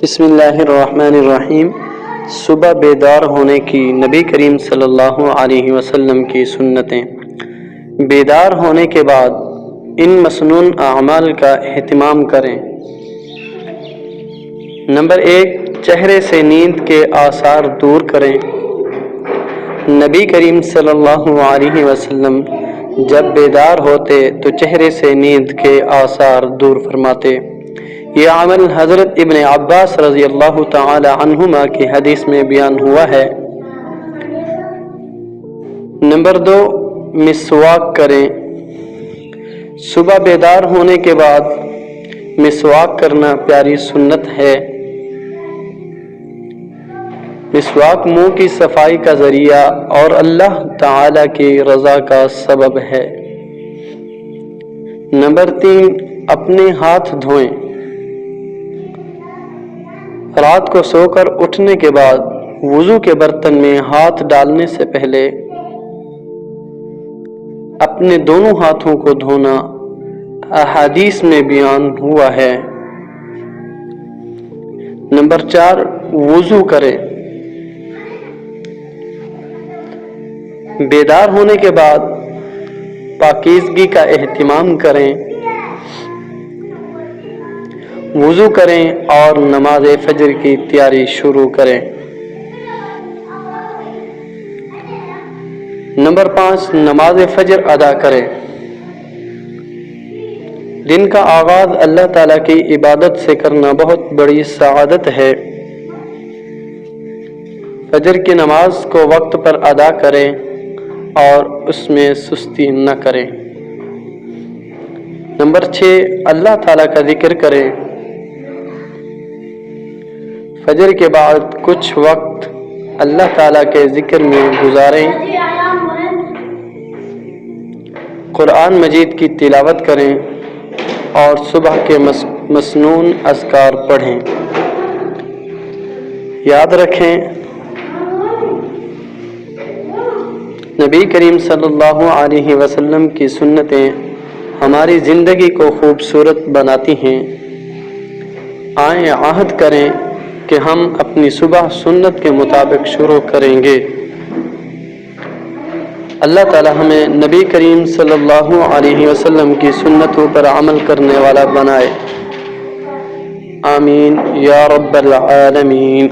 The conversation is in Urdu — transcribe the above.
بسم اللہ الرحمن الرحیم۔ صبح بیدار ہونے کی نبی کریم صلی اللہ علیہ وسلم کی سنتیں۔ بیدار ہونے کے بعد ان مسنون اعمال کا اہتمام کریں۔ نمبر 1، چہرے سے نیند کے آثار دور کریں۔ نبی کریم صلی اللہ علیہ وسلم جب بیدار ہوتے تو چہرے سے نیند کے آثار دور فرماتے۔ یہ عمل حضرت ابن عباس رضی اللہ تعالی عنہما کی حدیث میں بیان ہوا ہے۔ نمبر 2، مسواک کریں۔ صبح بیدار ہونے کے بعد مسواک کرنا پیاری سنت ہے۔ مسواک منہ کی صفائی کا ذریعہ اور اللہ تعالی کی رضا کا سبب ہے۔ نمبر 3، اپنے ہاتھ دھوئیں۔ رات کو سو کر اٹھنے کے بعد وضو کے برتن میں ہاتھ ڈالنے سے پہلے اپنے دونوں ہاتھوں کو دھونا احادیث میں بیان ہوا ہے۔ نمبر 4، وضو کریں۔ بیدار ہونے کے بعد پاکیزگی کا اہتمام کریں۔ وضو کریں اور نماز فجر کی تیاری شروع کریں۔ نمبر 5، نماز فجر ادا کریں۔ دن کا آغاز اللہ تعالیٰ کی عبادت سے کرنا بہت بڑی سعادت ہے۔ فجر کی نماز کو وقت پر ادا کریں اور اس میں سستی نہ کریں۔ نمبر 6، اللہ تعالیٰ کا ذکر کریں۔ فجر کے بعد کچھ وقت اللہ تعالیٰ کے ذکر میں گزاریں۔ قرآن مجید کی تلاوت کریں اور صبح کے مسنون اذکار پڑھیں۔ یاد رکھیں، نبی کریم صلی اللہ علیہ وسلم کی سنتیں ہماری زندگی کو خوبصورت بناتی ہیں۔ آئیں عہد کریں کہ ہم اپنی صبح سنت کے مطابق شروع کریں گے۔ اللہ تعالی ہمیں نبی کریم صلی اللہ علیہ وسلم کی سنتوں پر عمل کرنے والا بنائے۔ آمین یا رب العالمین۔